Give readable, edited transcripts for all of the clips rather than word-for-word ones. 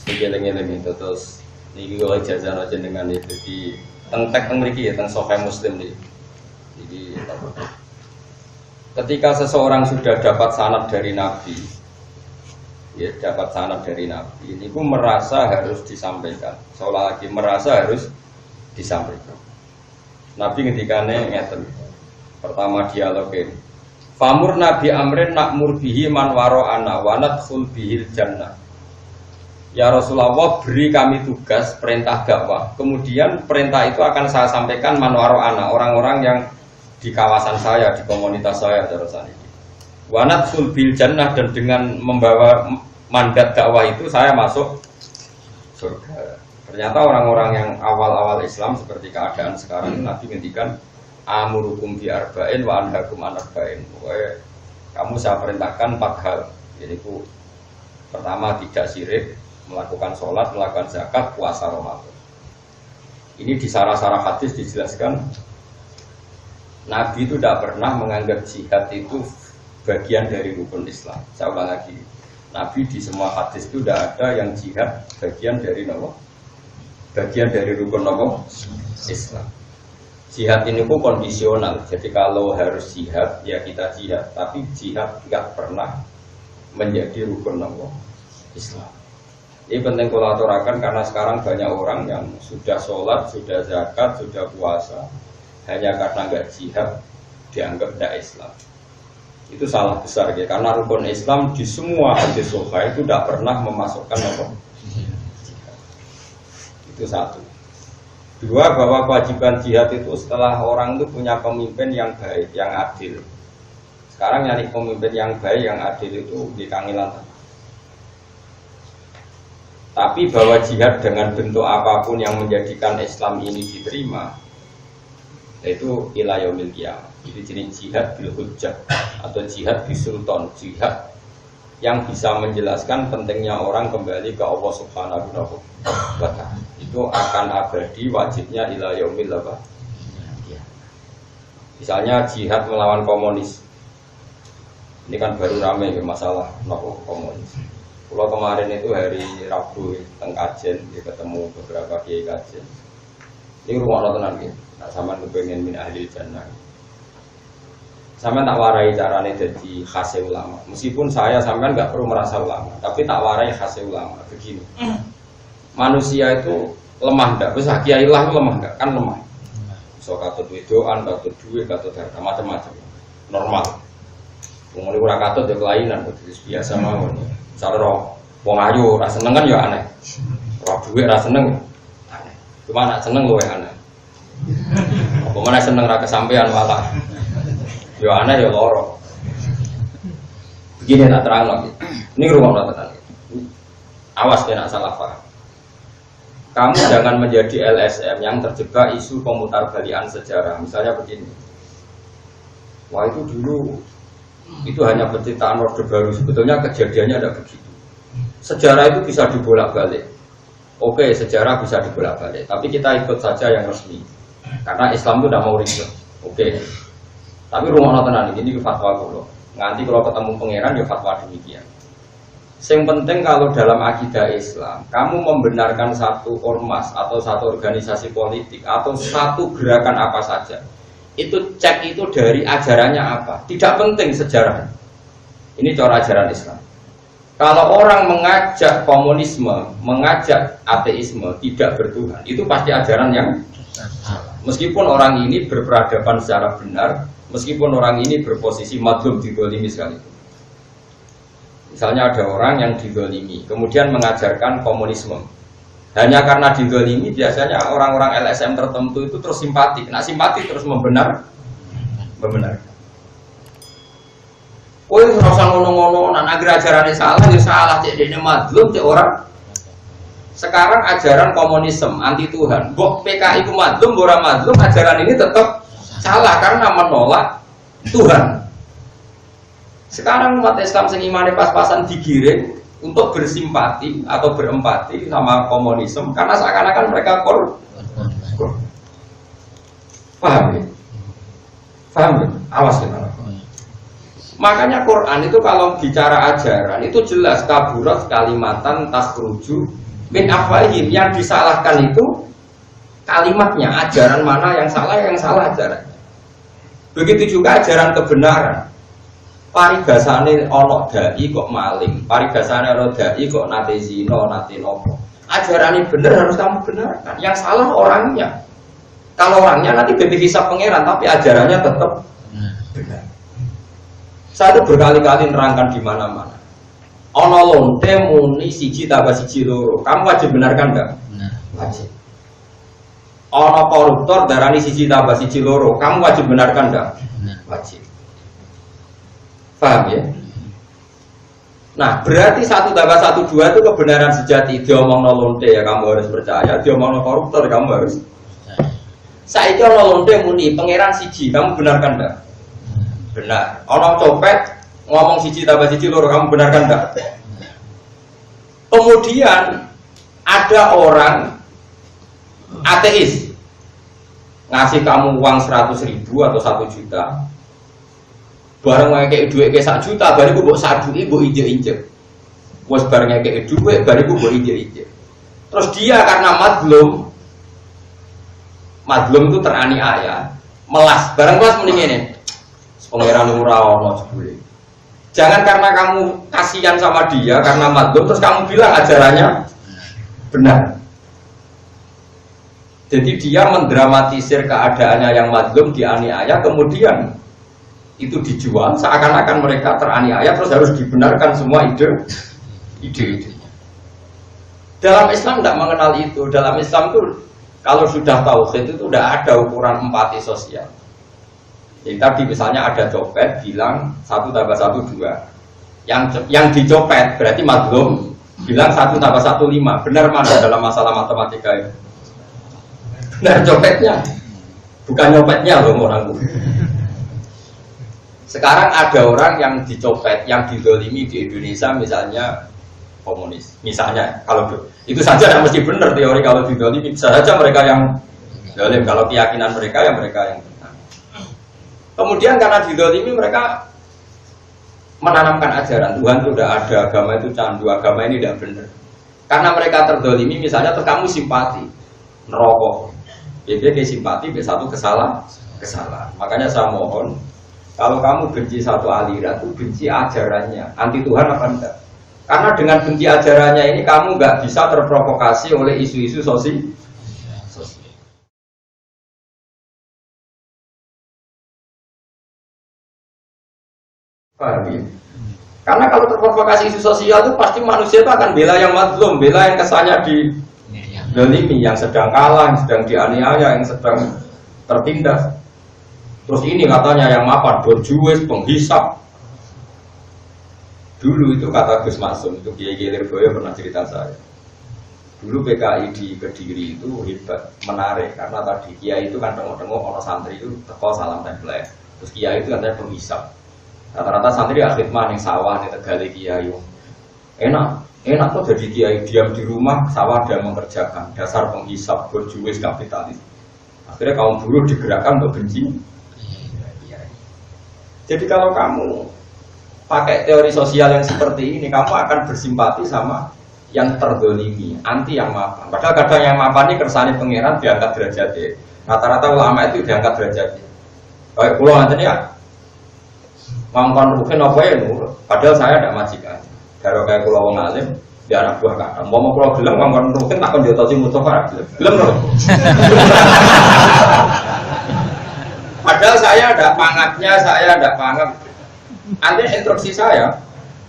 Segeleng-geleng itu terus niki kalau jajan aja dengan itu di teng mriki ya teng Sahih Muslim nih. Jadi ketika seseorang sudah dapat sanad dari Nabi, ya dapat sanad dari Nabi, ini pun merasa harus disampaikan. Seolah lagi merasa harus disampaikan. Nabi ngendikane ngeten. Pertama dialogin. Famur Nabi Amrin nakmur bihi man wara'ana wa nadkhul bihil jannah. Ya Rasulullah, beri kami tugas perintah dakwah. Kemudian perintah itu akan saya sampaikan man wara'ana, orang-orang yang di kawasan saya, di komunitas saya terusan ini. Wa nadkhul bihil jannah, dan dengan membawa mandat dakwah itu saya masuk surga. Ternyata orang-orang yang awal-awal Islam seperti keadaan sekarang, Nabi ngendikan amurukum bi arba'in wa anhakum an arba'in. Kamu saya perintahkan 4 hal. Yaitu pertama tidak syirik, melakukan sholat, melakukan zakat, puasa Ramadan. Ini di sarah-sarah hadis dijelaskan Nabi itu tidak pernah menganggap jihad itu bagian dari rukun Islam. Saya ulang lagi, Nabi di semua hadis itu tidak ada yang jihad bagian dari bagian dari rukun Islam. Jihad ini pun kondisional. Jadi kalau harus jihad, ya kita jihad. Tapi jihad tidak pernah menjadi rukun Islam. Ini penting kalau aturakan karena sekarang banyak orang yang sudah sholat, sudah zakat, sudah puasa, hanya karena nggak jihad dianggap tidak Islam. Itu salah besar ya. Karena rukun Islam di semua hadis sahih itu tidak pernah memasukkan jihad. Itu satu. Dua, bahwa kewajiban jihad itu setelah orang itu punya pemimpin yang baik, yang adil. Sekarang nyari pemimpin yang baik, yang adil itu di kangilan. Tapi bahwa jihad dengan bentuk apapun yang menjadikan Islam ini diterima, yaitu ila yaumil qiyamah. Jadi jenis jihad bil hujjah atau jihad bil sultan, jihad yang bisa menjelaskan pentingnya orang kembali ke Allah Subhanahu wa Ta'ala. Itu akan abadi, wajibnya ila yaumil qiyamah. Misalnya jihad melawan komunis. Ini kan baru ramai masalah komunis. Kalau kemarin itu hari Rabu teng Kajen, ketemu beberapa kiai Kajen. Ini rumah tenan gitu. Nah, sama kepengen min ahli jannah. Sama tak warai carane jadi khas ulama. Meskipun saya sampean nggak perlu merasa ulama, tapi tak warai khas ulama. Begini, manusia itu lemah ndak? Bisa kiai lah lemah ndak? Kan lemah. So katut wedoan, katut duit, katut harta macam-macam. Normal. Wong ora katut ya kelainan, biasa mawon. Cara wong ayu ra seneng kan ya aneh. Ora duwe ra seneng aneh. Cuma nak seneng luwih aneh. Apa meneh seneng ra kesampean malah. Ya aneh ya loro. Begini tak terang lagi. Ini rumah tenan. Awas kena salah paham. Kamu jangan menjadi LSM yang terjebak isu pemutarbalikan sejarah. Misalnya begini. Wah itu dulu itu hanya penciptaan Orde Baru, sebetulnya kejadiannya ada begitu. Sejarah itu bisa dibolak-balik. Oke, sejarah bisa dibolak-balik, tapi kita ikut saja yang resmi. Karena Islam itu tidak mau ribet. Oke. Tapi rumah tenan ini fatwa kulo. Nanti kalau ketemu pangeran ya fatwa demikian. Yang penting kalau dalam akidah Islam, kamu membenarkan satu ormas atau satu organisasi politik atau satu gerakan apa saja. Itu cek itu dari ajarannya apa. Tidak penting sejarah. Ini cara ajaran Islam. Kalau orang mengajak komunisme, mengajak ateisme, tidak bertuhan, itu pasti ajaran yang salah. Meskipun orang ini berperadaban secara benar, meskipun orang ini berposisi madlum didolimi sekalipun. Misalnya ada orang yang didolimi, kemudian mengajarkan komunisme. Hanya karena didolimi, biasanya orang-orang LSM tertentu itu terus simpati. Nah simpati terus membenarkan. Oh itu rasa ngono-ngono, nah agar ajarannya salah, ya salah. Cek dia madlum, cek orang. Sekarang ajaran komunisme, anti Tuhan. Bok PKI itu madlum, orang madlum, ajaran ini tetap salah karena menolak Tuhan. Sekarang umat Islam sing imane pas-pasan digiring untuk bersimpati atau berempati sama komunisme karena seakan-akan mereka paham ya? Paham ya? Awas ya. Makanya Quran itu kalau bicara ajaran itu jelas kaburat kalimatan tasruju min afwahihim, yang disalahkan itu kalimatnya, ajaran mana yang salah ajaran. Begitu juga ajaran kebenaran. Paribasane ana dai kok maling, paribasane ana dai kok nate zina, nate nopo. Ajarannya benar harus kamu benarkan. Yang salah orangnya. Kalau orangnya nanti dihisab pangeran, tapi ajarannya tetap benar. Saya itu berkali-kali nerangkan di mana-mana. Ono lonte muni siji tambah siji loro. Kamu wajib benarkan enggak? Wajib. Ono koruptor darani siji tambah siji loro. Kamu wajib benarkan enggak? Wajib. Paham ya? Nah, berarti 1 tambah 1 2 itu kebenaran sejati. Diomongno lonte ya kamu harus percaya. Diomongno koruptor kamu harus. Saiki ono lonte muni pangeran siji, kamu benarkan enggak? Benar. Orang copet ngomong siji tambah siji loro, kamu benarkan enggak? Kemudian ada orang ateis ngasih kamu uang 100.000 atau 1 juta. Bareng kayak duit kayak 1 juta, bariku mbok saduki mbok injek-injek. Wes bareng kayak duit, bariku mbok injek-injek. Terus dia karena madlum itu teraniaya, melas. Bareng kelas mending ini. Pangeran ora ono jebule. Jangan karena kamu kasihan sama dia karena madlum terus kamu bilang ajarannya benar. Jadi dia mendramatisir keadaannya yang madlum dianiaya, kemudian itu dijual seakan-akan mereka teraniaya terus harus dibenarkan semua ide-idenya. Dalam Islam tidak mengenal itu. Dalam Islam itu kalau sudah tauhid itu tidak ada ukuran empati sosial. Jadi tadi misalnya ada copet bilang 1 tambah 1 2. Yang dicopet berarti madlum bilang 1 tambah 1 5. Benar mana dalam masalah matematika itu? Benar copetnya, bukan nyopetnya loh orang. Sekarang ada orang yang dicopet, yang didolimi di Indonesia misalnya komunis. Misalnya kalau itu saja tidak mesti benar teori kalau didolimi. Bisa saja mereka yang dolim, kalau keyakinan mereka yang benar. Kemudian karena didolimi mereka menanamkan ajaran Tuhan itu tidak ada, agama itu candu, agama ini tidak benar. Karena mereka terdolimi misalnya terus kamu simpati nerokok, BBK simpati B1 kesalahan. Makanya saya mohon kalau kamu benci satu aliran itu benci ajarannya, anti Tuhan apa enggak? Karena dengan benci ajarannya ini kamu nggak bisa terprovokasi oleh isu-isu sosial. Karena kalau terprovokasi isu sosial itu pasti manusia itu akan bela yang madlum, bela yang kesannya didolimi, yang sedang kalah, yang sedang dianiaya, yang sedang tertindas. Terus ini katanya yang mapan, berjuis, penghisap. Dulu itu kata Gus Maksum, itu Kiai Lirboyo pernah cerita saya. Dulu PKI di Kediri itu hebat, menarik karena tadi Kiai itu kan tengok-tengok orang santri itu teko salam template. Terus Kiai itu katanya penghisap. Rata-rata santri ya khidmah ning sawah ning Tegale Kiai. Enak kok jadi Kiai diam di rumah, sawah dia mengerjakan, dasar penghisap berjuis kapitalis. Akhirnya kaum buruh digerakkan untuk benci. Jadi kalau kamu pakai teori sosial yang seperti ini, kamu akan bersimpati sama yang terdolimi, anti yang mapan. Padahal kadang yang mapan ini kersane pangeran diangkat derajatnya. Rata-rata ulama itu diangkat derajatnya. Kayak pulau nanti ya, mangkon rugen apa ya nurut. Padahal saya tidak majikan. Kalau kayak pulau wong alim, di anak buah kata. Mau pulau bilang mangkon rugen tak kon jotosi Mustafa. Belum loh. Padahal saya ada pangapnya, saya ada pangap. Nanti instruksi saya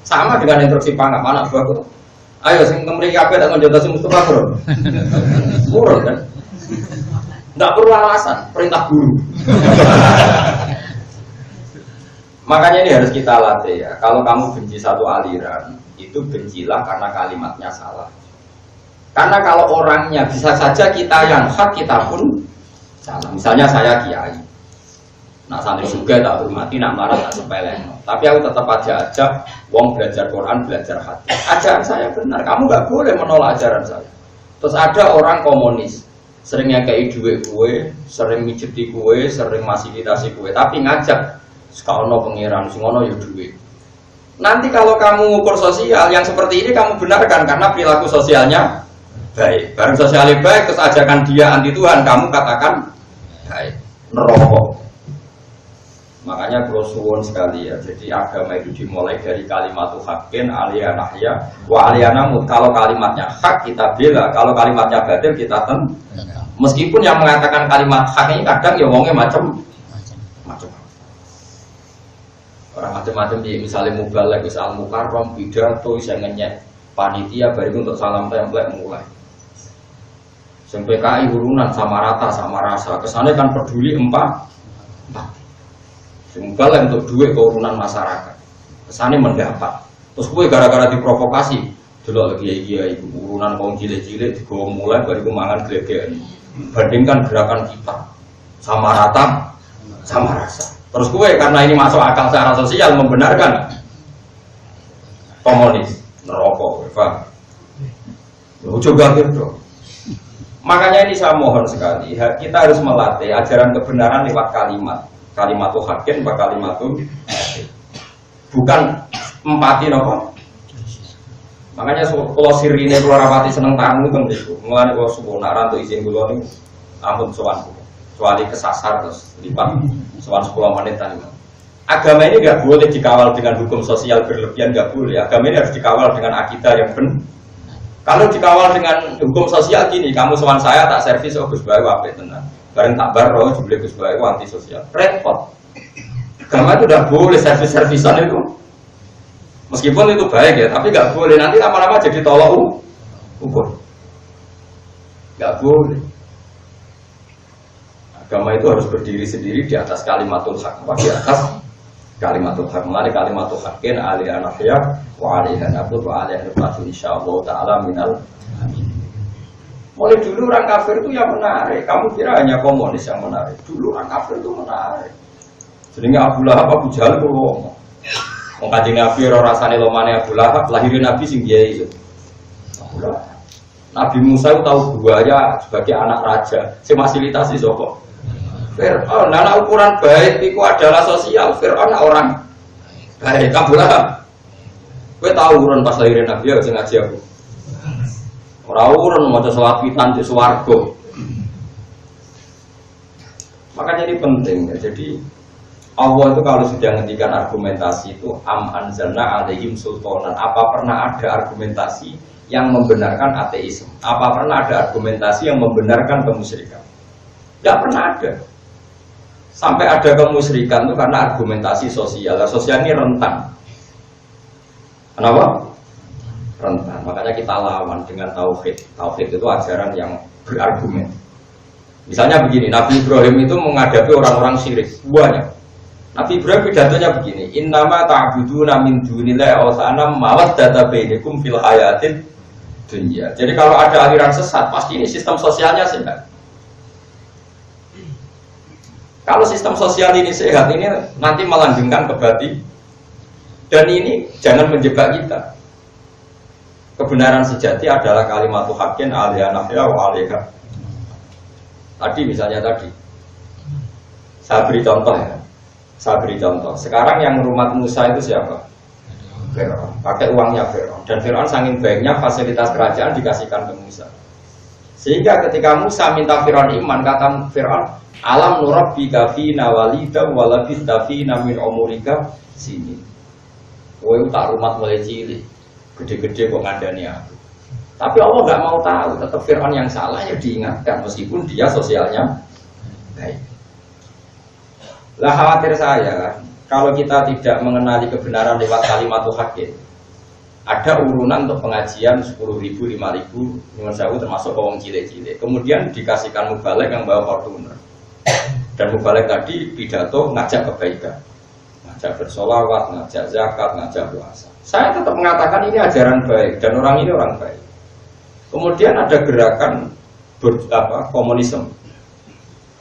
sama dengan instruksi pangap anak buahku. Ayo sing kemriki kabeh tak kon jotosi Mustafa, Bro. Murah kan? Tidak perlu alasan, perintah guru. Makanya ini harus kita latih ya. Kalau kamu benci satu aliran, itu bencilah karena kalimatnya salah. Karena kalau orangnya bisa saja kita yang hak, kita pun salah. Misalnya saya kiai, nak santri juga tak hormati, nak marah tak sepele. Tapi aku tetap aja ajak wong belajar Quran, belajar hati. Ajaran saya benar, kamu nggak boleh menolak ajaran saya. Terus ada orang komunis, sering ngekei duit kue, sering mijeti kue, sering fasilitasi kue, tapi ngajak Sekono pangeran, sekono ya duit. Nanti kalau kamu ngukur sosial yang seperti ini kamu benarkan karena perilaku sosialnya baik. Barang sosialnya baik terus ajakan dia anti Tuhan, kamu katakan baik. Neraka. Makanya kalau suwun sekali ya. Jadi agama itu dimulai dari kalimat haqqin aliyana nahya wa aliyana mut. Kalau kalimatnya hak kita bela, kalau kalimatnya batil kita meskipun yang mengatakan kalimat hak ini kadang ya wongnya macam. Orang macam-macam di misalnya mubalek, misal mukarram, pidato, saya ngenyek panitia bariku untuk salam template mulai. Sampai PKI urunan sama rata sama rasa. Kesannya kan peduli empat. Mubalek untuk duit keurunan masyarakat. Kesannya mendapat. Terus gue gara-gara diprovokasi, dulu lagi ya ibu urunan kaum cilik-cilik dibawa mulai bariku mangan gelegean. Bandingkan gerakan kita sama rata sama rasa. Terus gue karena ini masuk akal secara sosial membenarkan komunis, neraka, paham? Coba gitu. Makanya ini saya mohon sekali, kita harus melatih ajaran kebenaran lewat kalimat haqqin, kalimat bukan empati nopo. Makanya kalau sirine keluar rapati seneng tamu kan itu, mulai kalau subuh naran untuk izin dulu nih, ampun sowan. Kecuali kesasar terus lipat soal 10 menit tadi. Agama ini nggak boleh dikawal dengan hukum sosial berlebihan, nggak boleh. Agama ini harus dikawal dengan akidah yang benar. Kalau dikawal dengan hukum sosial gini, kamu soal saya tak servis, oh Gus Bayu apa tenang. Bareng tak baro, jumlah Gus Bayu anti sosial. Repot. Agama itu nggak boleh servis-servisan itu. Meskipun itu baik ya, tapi nggak boleh nanti lama-lama jadi tolak ukur. Nggak boleh. Agama itu harus berdiri sendiri di atas kalimatul haq, di atas kalimatul haq. Mulai kalimatul haqqin aliyana nahya wa aliyana nabut wa aliyana nabut insyaallah ta'ala minal amin. Mulai dulu orang kafir itu yang menarik. Kamu kira hanya komunis yang menarik? Dulu orang kafir itu menarik. Sehingga Abu Lahab, Abu Jahal itu ngomong. Kanjeng Nabi ora rasane lomane Abu Lahab, lahirin Nabi sing kiai itu. Abu Lahab. Nabi Musa itu tahu buaya sebagai anak raja. Si fasilitasi sapa? Fir'aun, nah ukuran baik itu adalah sosial. Fir'aun orang baik, Abu Lahab. Gue tahu urun pas lahirin Nabi ya, sing ngaji aku. Orang urun mau sholat witan di swarga. Makanya ini penting ya. Jadi Allah itu kalau sudah ngendikan argumentasi itu anzalna alaihim sultanan. Apa pernah ada argumentasi yang membenarkan ateisme? Apa pernah ada argumentasi yang membenarkan kemusyrikan? Tidak pernah ada. Sampai ada kemusyrikan itu karena argumentasi sosial. Sosial ini rentan. Kenapa? Rentan. Makanya kita lawan dengan tauhid. Tauhid itu ajaran yang berargumen. Misalnya begini, Nabi Ibrahim itu menghadapi orang-orang syirik. Buahnya. Nabi Ibrahim pidatonya begini, innama ta'buduna min dunillahi awsana mawaddata bainakum fil hayatid dunya. Jadi kalau ada aliran sesat, pasti ini sistem sosialnya sehat. Kalau sistem sosial ini sehat, ini nanti melanggengkan kebati. Dan ini jangan menjebak kita. Kebenaran sejati adalah kalimat haqqin aliyana nahya wa aliyana. Tadi misalnya tadi, saya beri contoh ya. Saya beri contoh. Sekarang yang rumah Musa itu siapa? Fir'aun. Pakai uangnya Fir'aun. Dan Fir'aun saking baiknya fasilitas kerajaan dikasihkan ke Musa. Sehingga ketika Musa minta Fir'aun iman, kata Fir'aun, alam nurabbika fina walida walabista fina min umurika sini. Kowe tak rumah mulai cilik, gede-gede kok ngandani aku. Tapi Allah nggak mau tahu, tetap Fir'aun yang salah ya diingatkan meskipun dia sosialnya baik. Lah khawatir saya kalau kita tidak mengenali kebenaran lewat kalimat haqqin. Ada urunan untuk pengajian 10.000, 5.000, nyuwun sewu termasuk wong cilik-cilik. Kemudian dikasihkan mubalek yang bawa Fortuner. Dan mubalek tadi pidato ngajak kebaikan, ngajak bersolawat, ngajak zakat, ngajak puasa. Saya tetap mengatakan ini ajaran baik dan orang ini orang baik. Kemudian ada gerakan komunisme.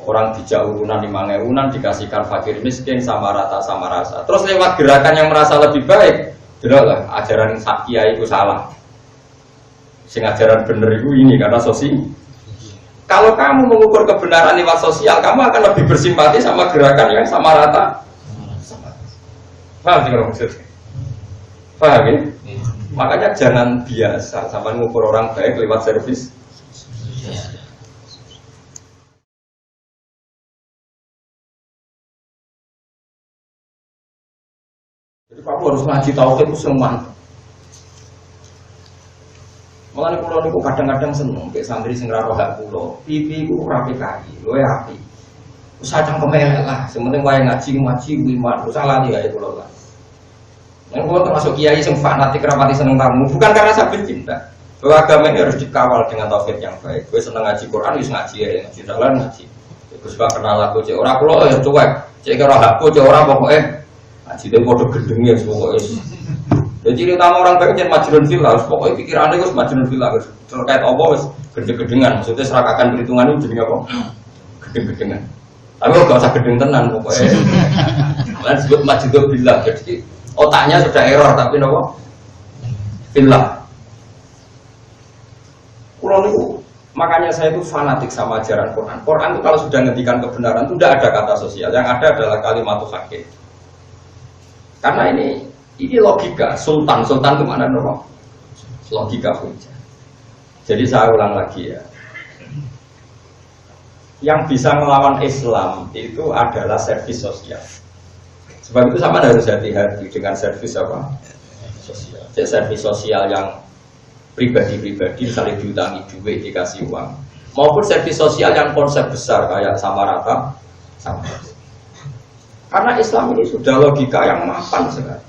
Orang dijak urunan 5.000 dikasihkan fakir miskin sama rata sama rasa. Terus lewat gerakan yang merasa lebih baik, jelaslah ajaran kiai itu salah. Sing ajaran bener itu ini karena sosial. Kalau kamu mengukur kebenaran lewat sosial, kamu akan lebih bersimpati sama gerakan yang sama rata. Sama Paham sih kalau maksudnya? Paham ya? Makanya jangan biasa sama ngukur orang baik lewat servis. Jadi kamu harus ngaji tauhid itu semua. Mulane kula niku kadang-kadang seneng mek santri sing ra roh hak kula. Pipi ku ora PKI, luwe api. Wis acang kemelek lah, sing penting wae ngaji wiman, usah lali kae kula lah. Nek kula termasuk kiai sing fanatik rapati seneng tamu, bukan karena saya benci, enggak. Bahwa agama ini harus dikawal dengan tauhid yang baik. Kowe seneng ngaji Quran wis ngaji ae, ngaji dalan ngaji. Terus bak kenal aku cek ora kula ya cuek. Cek karo hakku cek ora pokoke ngaji te padha gendenge pokoke. Jadi ciri utama orang baik jangan majnun fil harus pokoknya pikirannya harus majnun fil harus terkait apa harus gede-gedengan. Maksudnya serakakan perhitungan itu jadi apa? Gede-gedengan. Tapi kalau nggak usah gedeng tenan pokoknya. Kalian disebut majnun billah. Jadi otaknya sudah error tapi apa? Billah. Makanya saya itu fanatik sama ajaran Quran. Quran itu kalau sudah ngendikan kebenaran itu tidak ada kata sosial. Yang ada adalah kalimat hakim. Karena ini logika, sultan itu mana dong? Logika hujah. Jadi saya ulang lagi ya. Yang bisa melawan Islam itu adalah servis sosial. Sebab itu sama harus hati-hati dengan servis apa? Sosial. Jadi servis sosial yang pribadi-pribadi saling diutangi duit dikasih uang, maupun servis sosial yang konsep besar kayak sama rata, sama. Karena Islam ini sudah logika yang mapan sekali.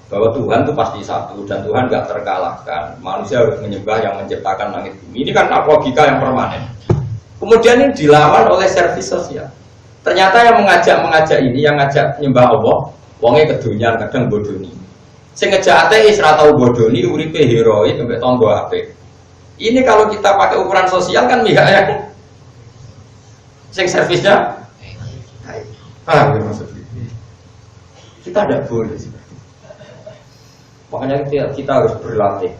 Bahwa Tuhan itu pasti satu dan Tuhan nggak terkalahkan. Manusia harus menyembah yang menciptakan langit bumi. Ini kan logika yang permanen. Kemudian ini dilawan oleh servis sosial. Ternyata yang mengajak ini, yang ngajak menyembah Allah, wongnya kedunian kadang bodoni. Sing ngejak ateis ra tau bodoni, uripe heroik sampai tonggo apik. Ini kalau kita pakai ukuran sosial kan mihak ya. Sing servisnya paham ya maksudnya? Kita tidak boleh sih. Makanya kita harus berlatih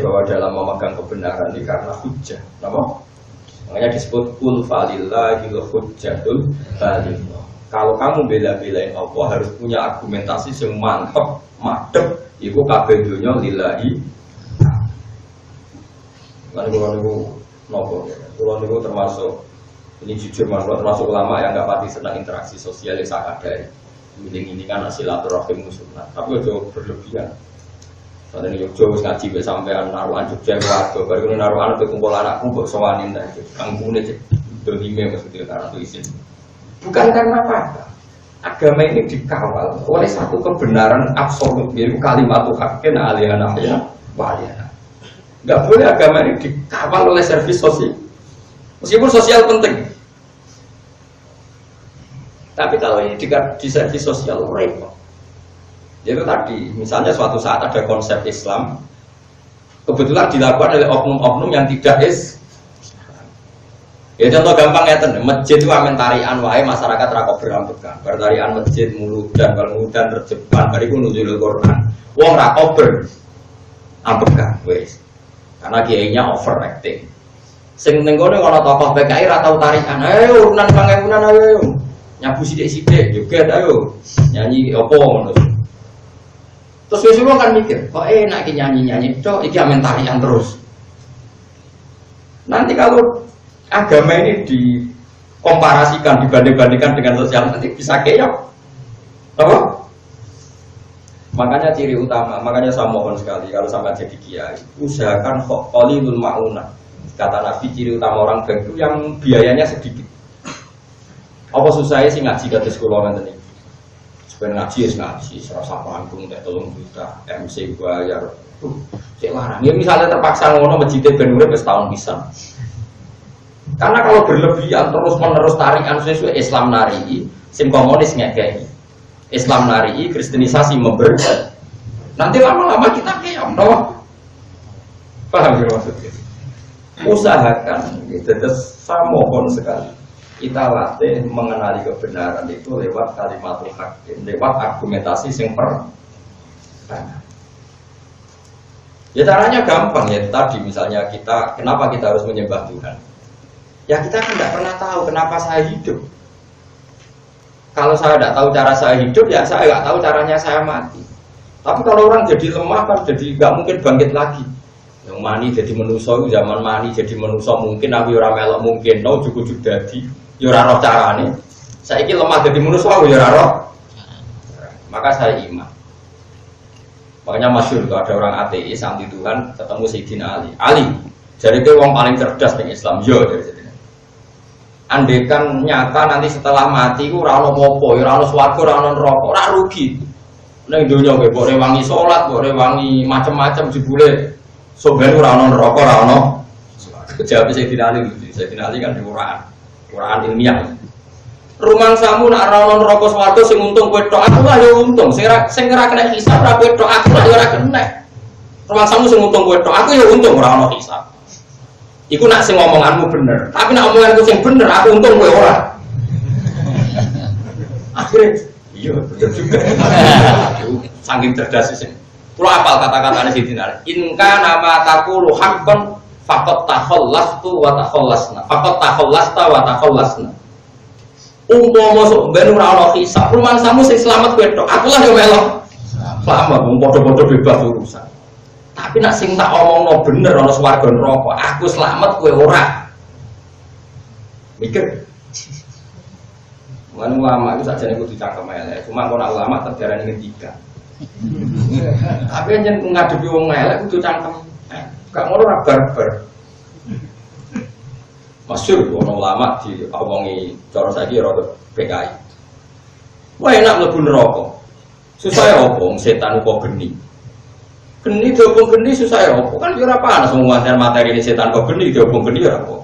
bahwa dalam memegang kebenaran ini karena hujjah. Nama? Makanya disebut kul falillahil hujjatul baligh. Kalau kamu bela-belain Allah harus punya argumentasi yang mantap, madep. Iku kabeh dunya lillahi. Kalau niku termasuk ini jujur mas, termasuk ulama yang nggak pati senang interaksi sosial yang sangat dari. Ini kan silaturahim musuhnya, tapi udah berlebihan. Saat ini Jogja harus ngaji sampean naruhan Jogja warga, baru ini naruhan untuk kumpul anakku buat soanin tadi, kampungnya jadi dolime maksudnya karena itu izin. Bukan karena apa? Agama ini dikawal oleh satu kebenaran absolut, yaitu kalimat haqqin aliyana ya waliyana. Nggak boleh agama ini dikawal oleh servis sosial, meskipun sosial penting. Tapi kalau ini di servis sosial repot. Jadi tadi, misalnya suatu saat ada konsep Islam, kebetulan dilakukan oleh oknum-oknum yang tidak ya contoh gampang ya, masjid itu amen tarian wae masyarakat rakok berambekan. Bertarian masjid muludan, kalau muludan terjepan, bariku nuzulul Quran. Wong rakok berambekan, wes. Karena kiainya overacting. Sing nenggone kalau tokoh PKI ratau tarian, ayo urunan pangemunan ayo. Nyabu sidik-sidik juga ayo nyanyi apa ngono. Terus wis kan mikir, kok enak iki nyanyi-nyanyi tok iki amen tarian terus. Nanti kalau agama ini dikomparasikan, dibanding-bandingkan dengan sosial nanti bisa keok. Apa? Makanya ciri utama, makanya saya mohon sekali kalau sampai jadi kiai, usahakan qalilul maunah. Kata Nabi ciri utama orang baik itu yang biayanya sedikit. Apa susahnya sih ngaji kados kula ngeten iki. Sebenarnya ngaji wis ngaji, serasa panggung tek 3 juta, MC bayar. Cek larang. Ya misalnya terpaksa ngono masjid ben urip wis tahun pisan. Karena kalau berlebihan terus-menerus tarikan sesuai Islam nari, sim komunis ngekei. Islam nari, kristenisasi memberi. Nanti lama-lama kita keong, no? Paham ya maksudnya? Usahakan, gitu. Saya mohon sekali. Kita latih mengenali kebenaran itu lewat kalimat hakim, lewat argumentasi yang ya caranya gampang ya tadi misalnya kita kenapa kita harus menyembah Tuhan? Ya kita kan tidak pernah tahu kenapa saya hidup. Kalau saya tidak tahu cara saya hidup, ya saya nggak tahu caranya saya mati. Tapi kalau orang jadi lemah kan jadi nggak mungkin bangkit lagi. Yang mani jadi manusia, zaman mani jadi manusia mungkin, aku ora melok mungkin, no cukup dadi, ora roh carane. Saiki lemah jadi manusia, aku ora roh. Maka saya iman. Makanya masyhur itu ada orang ateis anti Tuhan ketemu Sayyidina Ali. Ali, jadi dia orang paling cerdas di Islam, yo dari sini. Andekan nyata nanti setelah mati, ku ora ono apa-apa, ora ono swarga, ora ono neraka, ora rugi. Neng dunia gue boleh wangi sholat, boleh wangi macam-macam jebule. Soben ora ono neraka, ora ono. Jawab Sayyidina Ali, Sayyidina Ali kan di Quran ilmiah. Rumang samu nak ora ono neraka swarga sing untung kowe tok, aku lah yo untung. Sing ora kena hisab ora kowe tok, aku lah yo ora kena. Rumang samu sing untung kowe tok, aku yo untung ora ono hisab. Iku nak sing ngomonganmu bener, tapi nak omonganku sing bener, aku untung kowe ora. Akhirnya iya, betul juga. Saking cerdas sih. Kalau apal kata-katanya Sayyidina Ali, inka nama takulu haqqan faqad takhallastu wa takhallasna. Faqad takhallasta wa takhallasna. Umpama sok ben ora ono hisab, rumangsamu sing selamat kowe tok. Aku lah yo melok. Selamat wong padha-padha bebas urusan. Tapi nak sing tak omongno bener ana swarga neraka, aku selamat kowe ora. Mikir. Wan ulama itu saja kudu cangkem elek, cuma kalau ulama terdarani ketiga. Tapi yen ngadepi wong elek kudu cangkem. Gak ngono ora barbar. Masyhur ono ulama di omongi cara saiki rada PKI. Wah enak mlebu neraka. Susah ya opo setan kok geni. Geni diobong geni susah ya opo kan yo ora panas wong materi ini setan kok geni diobong geni ora apa.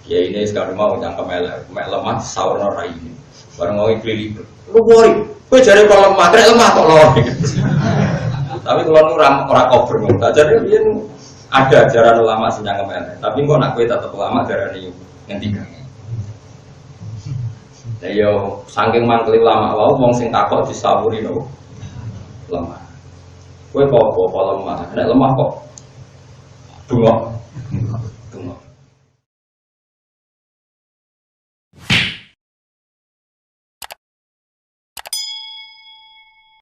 Ya ini sekarang mau cangkem elek, mek lemah saurna ra ini. Bareng mau ikli lu wori kowe jare kok lemah trek lemah kok lho tapi kalau nu ora cover ngono ajare yen ada ajaran ulama sing cangkem elek tapi kok nak kowe tetep ulama darani ngendikan lah yo saking mangkel ulama wae wong sing takok disawuri lho lemah kowe kok apa lemah nek lemah kok bengok